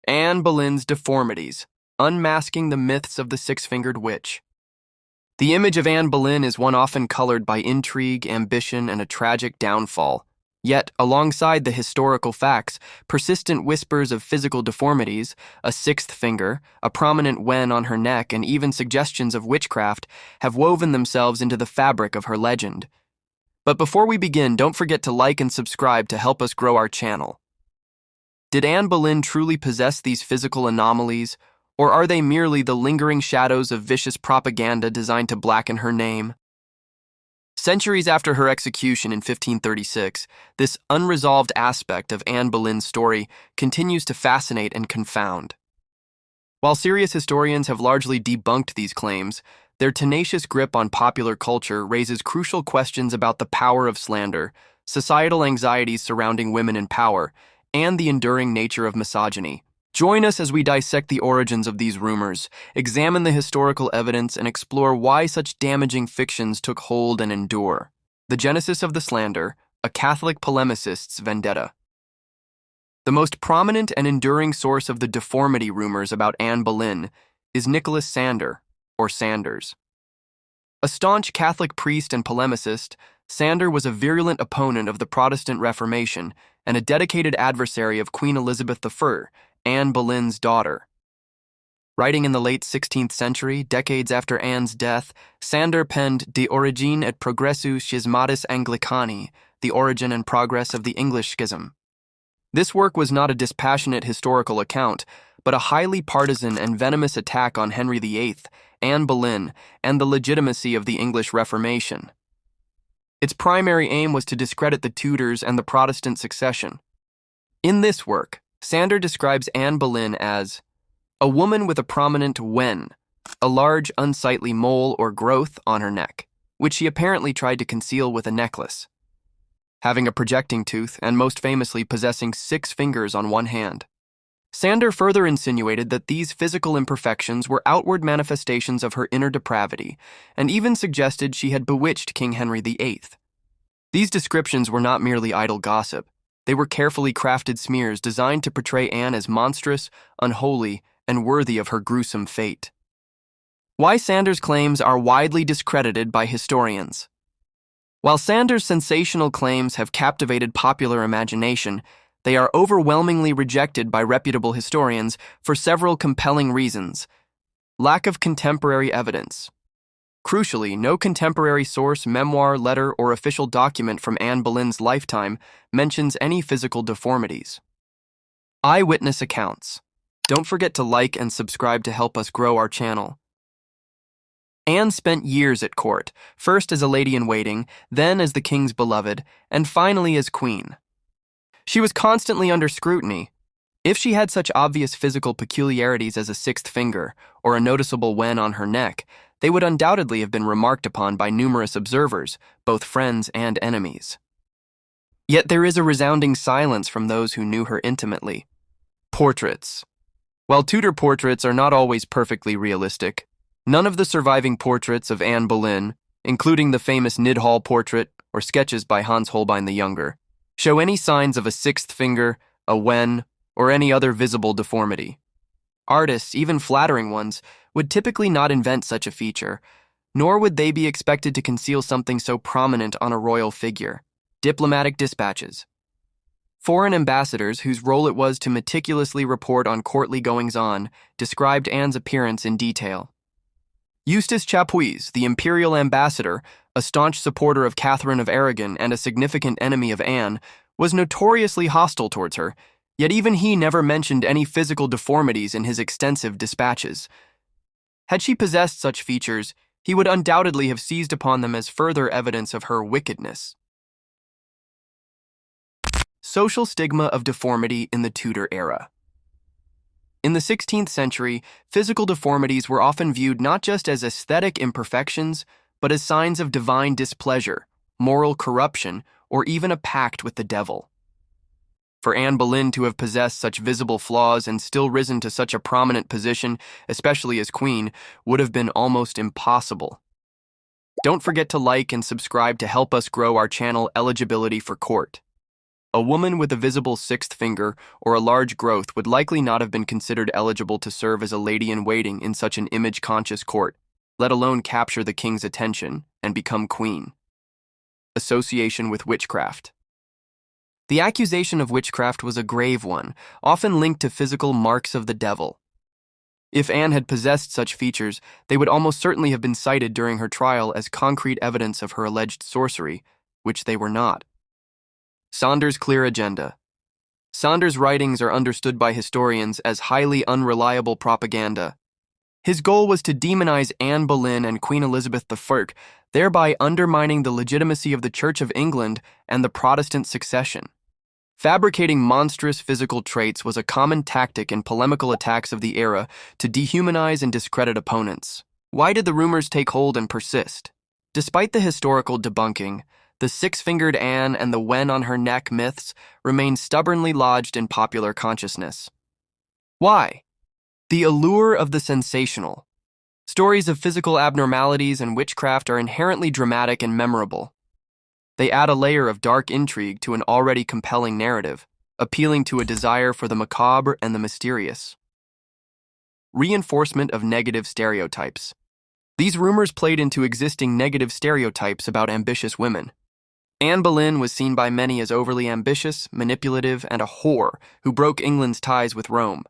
Anne Boleyn's Deformities, Unmasking the Myths of the Six-Fingered Witch. The image of Anne Boleyn is one often colored by intrigue, ambition, and a tragic downfall. Yet, alongside the historical facts, persistent whispers of physical deformities, a sixth finger, a prominent wen on her neck, and even suggestions of witchcraft have woven themselves into the fabric of her legend. But before we begin, don't forget to like and subscribe to help us grow our channel. Did Anne Boleyn truly possess these physical anomalies, or are they merely the lingering shadows of vicious propaganda designed to blacken her name? Centuries after her execution in 1536, this unresolved aspect of Anne Boleyn's story continues to fascinate and confound. While serious historians have largely debunked these claims, their tenacious grip on popular culture raises crucial questions about the power of slander, societal anxieties surrounding women in power, and the enduring nature of misogyny. Join us as we dissect the origins of these rumors, examine the historical evidence, and explore why such damaging fictions took hold and endure. The genesis of the slander, a Catholic polemicist's vendetta. The most prominent and enduring source of the deformity rumors about Anne Boleyn is Nicholas Sander, or Sanders. A staunch Catholic priest and polemicist, Sander was a virulent opponent of the Protestant Reformation and a dedicated adversary of Queen Elizabeth I, Anne Boleyn's daughter. Writing in the late 16th century, decades after Anne's death, Sander penned De Origine et Progressu Schismatis Anglicani, The Origin and Progress of the English Schism. This work was not a dispassionate historical account, but a highly partisan and venomous attack on Henry VIII, Anne Boleyn, and the legitimacy of the English Reformation. Its primary aim was to discredit the Tudors and the Protestant succession. In this work, Sander describes Anne Boleyn as a woman with a prominent wen, a large unsightly mole or growth on her neck, which she apparently tried to conceal with a necklace, having a projecting tooth and most famously possessing 6 fingers on one hand. Sander further insinuated that these physical imperfections were outward manifestations of her inner depravity, and even suggested she had bewitched King Henry VIII. These descriptions were not merely idle gossip. They were carefully crafted smears designed to portray Anne as monstrous, unholy, and worthy of her gruesome fate. Why Sander's claims are widely discredited by historians. While Sander's sensational claims have captivated popular imagination, they are overwhelmingly rejected by reputable historians for several compelling reasons. Lack of contemporary evidence. Crucially, no contemporary source, memoir, letter, or official document from Anne Boleyn's lifetime mentions any physical deformities. Eyewitness accounts. Don't forget to like and subscribe to help us grow our channel. Anne spent years at court, first as a lady-in-waiting, then as the king's beloved, and finally as queen. She was constantly under scrutiny. If she had such obvious physical peculiarities as a 6th finger or a noticeable wen on her neck, they would undoubtedly have been remarked upon by numerous observers, both friends and enemies. Yet there is a resounding silence from those who knew her intimately. Portraits. While Tudor portraits are not always perfectly realistic, none of the surviving portraits of Anne Boleyn, including the famous Nidhall portrait or sketches by Hans Holbein the Younger, show any signs of a 6th finger, a wen, or any other visible deformity. Artists, even flattering ones, would typically not invent such a feature, nor would they be expected to conceal something so prominent on a royal figure. Diplomatic dispatches. Foreign ambassadors, whose role it was to meticulously report on courtly goings-on, described Anne's appearance in detail. Eustace Chapuys, the Imperial Ambassador, a staunch supporter of Catherine of Aragon and a significant enemy of Anne, was notoriously hostile towards her, yet even he never mentioned any physical deformities in his extensive dispatches. Had she possessed such features, he would undoubtedly have seized upon them as further evidence of her wickedness. Social stigma of deformity in the Tudor era. In the 16th century, physical deformities were often viewed not just as aesthetic imperfections, but as signs of divine displeasure, moral corruption, or even a pact with the devil. For Anne Boleyn to have possessed such visible flaws and still risen to such a prominent position, especially as queen, would have been almost impossible. Don't forget to like and subscribe to help us grow our channel eligibility for court. A woman with a visible sixth finger or a large growth would likely not have been considered eligible to serve as a lady-in-waiting in such an image-conscious court, let alone capture the king's attention and become queen. Association with witchcraft. The accusation of witchcraft was a grave one, often linked to physical marks of the devil. If Anne had possessed such features, they would almost certainly have been cited during her trial as concrete evidence of her alleged sorcery, which they were not. Saunders' clear agenda. Saunders' writings are understood by historians as highly unreliable propaganda. His goal was to demonize Anne Boleyn and Queen Elizabeth I, thereby undermining the legitimacy of the Church of England and the Protestant succession. Fabricating monstrous physical traits was a common tactic in polemical attacks of the era to dehumanize and discredit opponents. Why did the rumors take hold and persist? Despite the historical debunking, the six-fingered Anne and the wen on her neck myths remain stubbornly lodged in popular consciousness. Why? The allure of the sensational. Stories of physical abnormalities and witchcraft are inherently dramatic and memorable. They add a layer of dark intrigue to an already compelling narrative, appealing to a desire for the macabre and the mysterious. Reinforcement of negative stereotypes. These rumors played into existing negative stereotypes about ambitious women. Anne Boleyn was seen by many as overly ambitious, manipulative, and a whore who broke England's ties with Rome.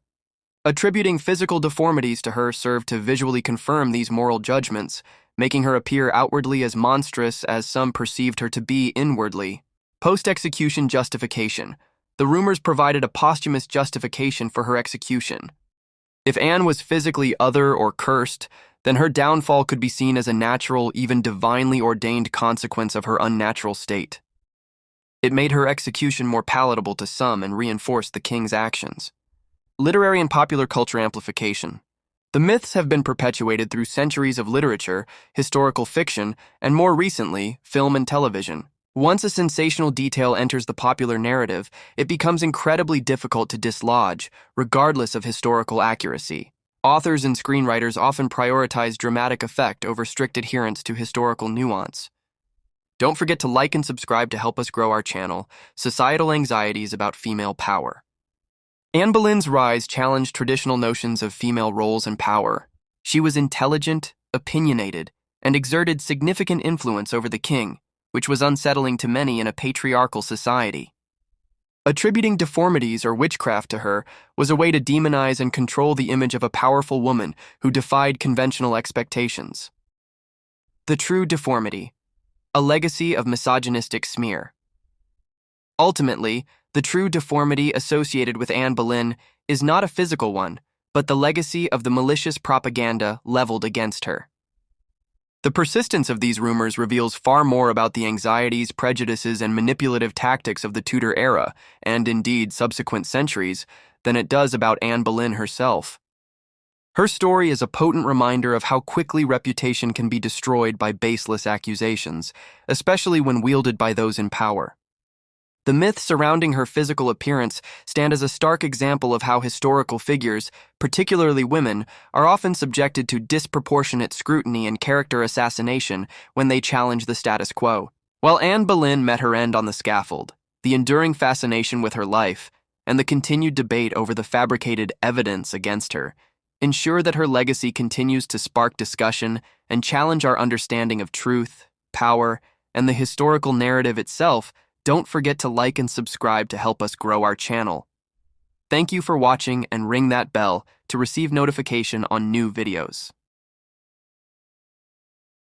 Attributing physical deformities to her served to visually confirm these moral judgments, making her appear outwardly as monstrous as some perceived her to be inwardly. Post-execution justification. The rumors provided a posthumous justification for her execution. If Anne was physically other or cursed, then her downfall could be seen as a natural, even divinely ordained consequence of her unnatural state. It made her execution more palatable to some and reinforced the king's actions. Literary and popular culture amplification. The myths have been perpetuated through centuries of literature, historical fiction, and more recently, film and television. Once a sensational detail enters the popular narrative, it becomes incredibly difficult to dislodge, regardless of historical accuracy. Authors and screenwriters often prioritize dramatic effect over strict adherence to historical nuance. Don't forget to like and subscribe to help us grow our channel, Societal Anxieties About Female Power. Anne Boleyn's rise challenged traditional notions of female roles and power. She was intelligent, opinionated, and exerted significant influence over the king, which was unsettling to many in a patriarchal society. Attributing deformities or witchcraft to her was a way to demonize and control the image of a powerful woman who defied conventional expectations. The true deformity, a legacy of misogynistic smear. Ultimately, the true deformity associated with Anne Boleyn is not a physical one, but the legacy of the malicious propaganda leveled against her. The persistence of these rumors reveals far more about the anxieties, prejudices, and manipulative tactics of the Tudor era, and indeed subsequent centuries, than it does about Anne Boleyn herself. Her story is a potent reminder of how quickly reputation can be destroyed by baseless accusations, especially when wielded by those in power. The myths surrounding her physical appearance stand as a stark example of how historical figures, particularly women, are often subjected to disproportionate scrutiny and character assassination when they challenge the status quo. While Anne Boleyn met her end on the scaffold, the enduring fascination with her life, and the continued debate over the fabricated evidence against her, ensure that her legacy continues to spark discussion and challenge our understanding of truth, power, and the historical narrative itself. Don't forget to like and subscribe to help us grow our channel. Thank you for watching and ring that bell to receive notification on new videos.